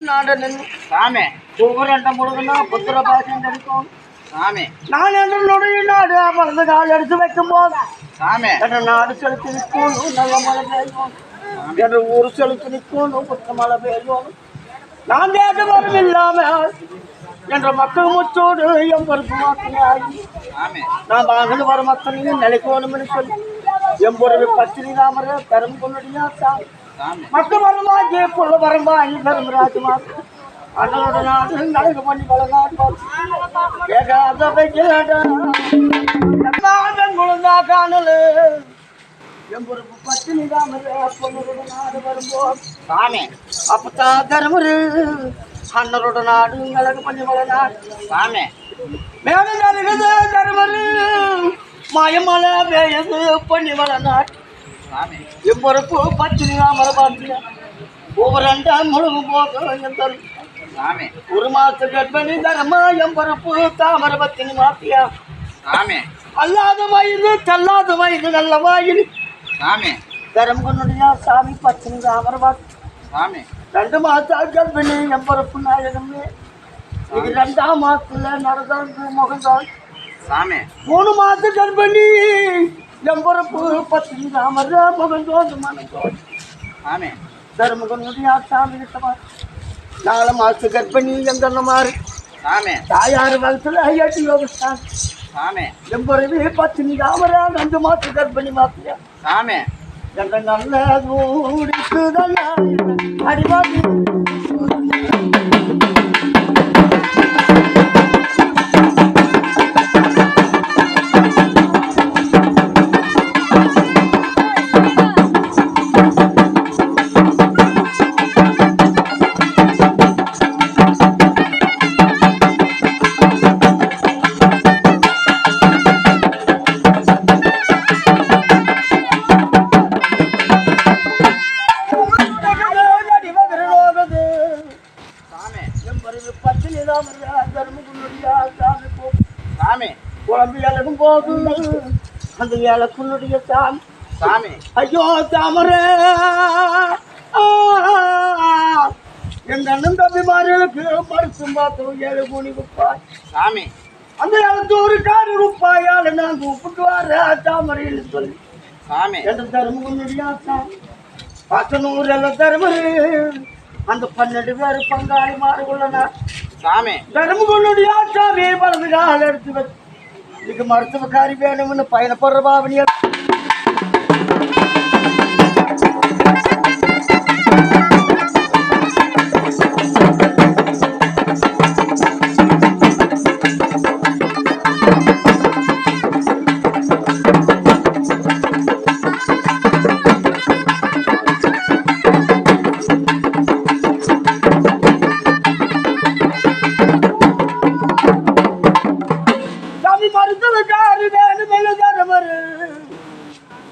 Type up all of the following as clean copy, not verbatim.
சாமி ஒவ்வொரு முழுதுனா புத்திர பாக்கியம் கிடைக்கும் சாமி. நான் என்று நுடைய நாடு வளர்ந்து கால் எடுத்து வைக்கும் போது சாமி என்ற நாடு செலுத்தி நிற்கும் நல்ல மழை பெய்யும் என்று ஊர் செலுத்தி நிற்கும் புத்த மழை பெய்யும். நான் கேட்டு வரும் இல்லாம என்ற மக்கள் மூச்சோடு என் பொறுப்பு மாத்தினாகி நான் வாங்கல் வரும் மக்களையும் நிலைக்கணும்னு சொல்லி என் பொறுப்பு பத்திரி ராமர பெரும் கொண்டுடியா சாமி மக்கள் வரமாக்கி புள்ள வரம்பாகி பெரும் ராஜமாக்கு அண்ணனோட நாடு நடக்க பண்ணி பல நாடு கேட்காத முழுந்தா காணல் என் பொறுப்பு பத்தினி ராமர பொண்ணோட நாடு வரும்போது சாமி அப்பத்தான் தருமரு அண்ணனோட நாடு நடக்க பண்ணி பல நாடு சாமி மேலும் நடக்குது தருமரு மாயமலை வேயது பண்ணி பல நாடு என் பொறுப்பு பத்தினி ராமர பார்த்தியா ஒவ்வொரு ரெண்டாம் முழுகும் போது ஒரு மாச கர்ப்பிணி தர்மா என் பொறுப்பு தாமர பத்தினி மாத்தியா அல்லாத வயது தள்ளாத வயது நல்ல வாயில் தரம் கொண்டுடியா சாமி பத்தினி ராமர பார்த்து 2 மாசம் கர்ப்பிணி என் பொறுப்பு நாயகமே இது 2ஆம் மாசத்துல நடந்த முகந்தான் 3 மாசம் கர்ப்பிணி என் பொறுப்பு பத்தினி ராமர முகந்தோடு மனந்தோடு தர்ம கொண்டுடியா சாமி கிட்டமா 4 மாசம் கர்ப்பிணி எங்க மாறு தாயார் வகுத்துல ஐயாட்டி யோகஸ்தான் என் பொறுப்பு பத்தினி ராமர 2 மாசம் கர்ப்பிணி மாத்தியா என்ற நல்ல கூடிக்குதல்ல அடிவாதி குழம்பு இலக்கும் போது அந்த இலக்குன்னுடைய சாமி ஐயோ தாமர எங்க அண்ணன் தம்பி மார்களுக்கு பரிசும் பார்த்தோம் 7 கூணி குப்பாய் அந்த 7 காரி குப்பாயால நான் கூப்பிட்டு வர தாமரைன்னு சொல்லி என்ற தருமகுன்னுடைய சாமி 100 எல்லாம் தருமரு அந்த 12 பேர் பங்காளி மாறுகொள்ளனா தருமகுன்னுடைய சாமி வலது கால் எடுத்து வச்சு இதுக்கு மருத்துவக்காரி வேணும்னு பயணப்படுற பாவனியா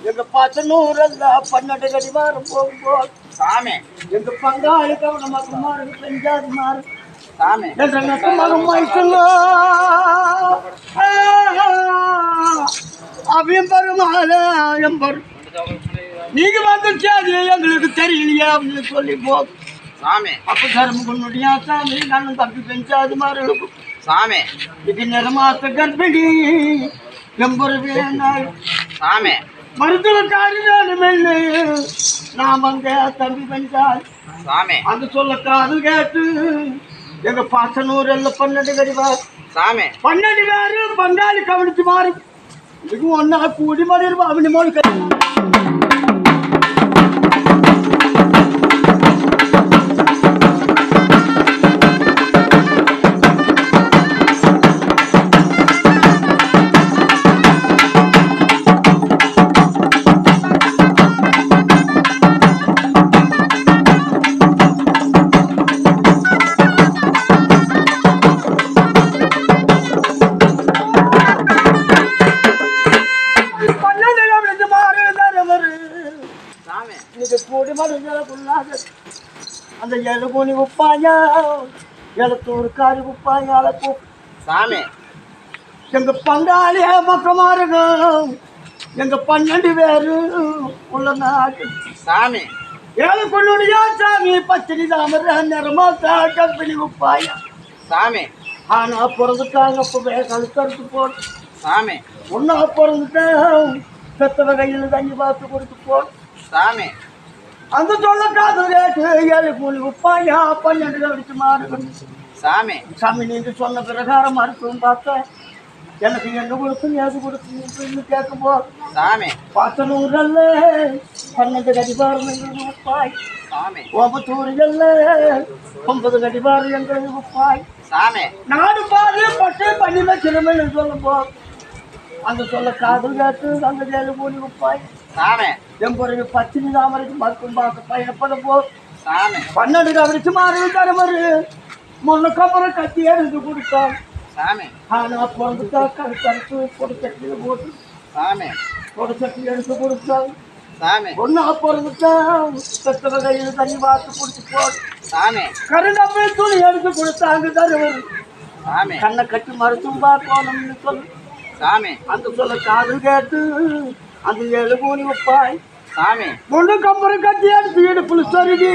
எங்க 12 கடி மாறும் போகும்போது எங்க பங்காளி கவனமாக மாறு பெஞ்சாது மாறு அவையும் பெருமாள் நீங்க வந்துச்சு அது எங்களுக்கு தெரியலையா அப்படின்னு சொல்லி போதும் அப்ப தர்ம கொண்டுடியா சாமி நானும் தப்பி பெஞ்சாது மாறு இது நிறமாத்த கர்ப்பிணி எம்பொரு மருத்துவக்காரி நான் வந்த தம்பி பெஞ்சால் அந்த சொல்ல காதல் கேட்டு எங்க 100 எல்லாம் 12 கடிவார் 12 பேரு பங்காளி கவனிச்சு மாறி இதுக்கு ஒன்னா கூடி மாறிடுவா அவனி மோடி அந்த 7 கூணி குப்பாயா 7 காரி குப்பாயால எங்க பங்காளிய மக்கமாருங்க எங்க 12 பேரு உள்ள நாட்டு ஏழு பொண்ணுடைய சாமி பச்சனி தாமர நிறமாத்தா கற்பிணி உப்பாயா சாமி. ஆனா பிறந்துட்டாங்க அப்பவே கழுத்தறுத்து போடு சாமி. ஒன்னா பிறந்துட்டேன் பெத்தவ கையில் தண்ணி பார்த்து கொடுத்து போடு சாமி. அந்த சொல்ல காதல் கேட்டு ஏழு கூலி உப்பாயா 12 கழிச்சு மாறு சாமி. சாமி நீங்க சொன்ன பிரகாரம் மருத்துவம் பார்த்தேன் எனக்கு என்ன கொடுத்து எது கொடுத்து கேட்கும் போது சாமி. 11 12 கடிபாரம் எங்களுக்கு உப்பாய் சாமி. 9 கடிபாரம் எங்களுக்கு உப்பாய் சாமி. நாடு பாரு பட்டை பண்ணி வச்சிருமே சொல்லும் போது அந்த சொல்ல காதல் கேட்டு அந்த ஏழு கூலி உப்பாய் சாமி. எம்பொருள் பச்சினி தாமரைக்கு மருத்துவம் பார்த்து பயணப்படும் போது சாமி. 12 கழிச்சு மாறு தருமரு முன்னுக்கப்புறம் கட்டி எடுத்து கொடுத்தான் சாமி. ஆனா பிறந்துட்டா கருத்து பொடி சட்டி போட்டு சாமி. பொடி சட்டி எடுத்து கொடுத்தாங்க சாமி. ஒன்னா பிறந்துட்டான் பெத்தவ கையில் தண்ணி பார்த்து குடிச்சு போட்டு சாமி. கருங்கப்பை துணி எடுத்து கொடுத்தாங்க தருவர் சாமி. கண்ணை கட்டி மருத்துவம் பார்க்கணும்னு சொல்லு சாமி. அந்த சொல்ல காதல் கேட்டு அந்த ஏழு கூலி உப்பாய் சாமி. முன்னு கம்பரை கட்டி எடுத்து இடுப்புல சொருகி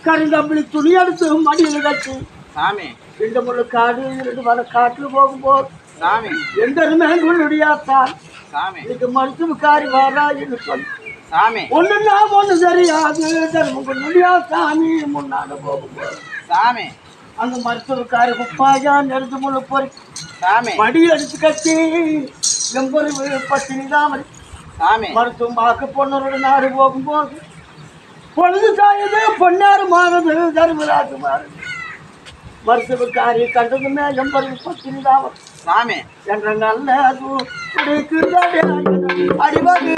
கருங்கம்பளி துணி எடுத்து மடியில் கட்டி சாமி. 2 முழு காடு 2 வர காட்டுல போகும்போது சாமி. எந்த மேங்குள்ளுடையாத்தான் சாமி. இதுக்கு மருத்துவக்காரி வாரா என்று சொல்லி சாமி. ஒண்ணுன்னா ஒண்ணு தெரியாது தர்மங்குள்ளுடையா சாமி முன்னாடி போகும்போது சாமி. அந்த மருத்துவக்காரி குப்பாயா நெருது முழு பொறி சாமி. மடி அடிச்சு கட்டி எம்பொரு பத்தினி தாமரை சாமி. மருத்துவம் பார்க்க பொண்ணரோட நாடு போகும்போது பொழுது சாயுது பொன்னாறு மாறுது தர்மராஜு மாறுது மருத்துவக்காரி கண்டதுமே எம்பொரு பத்தினி தாமரை சாமி. என்ற நல்ல அடிவாகு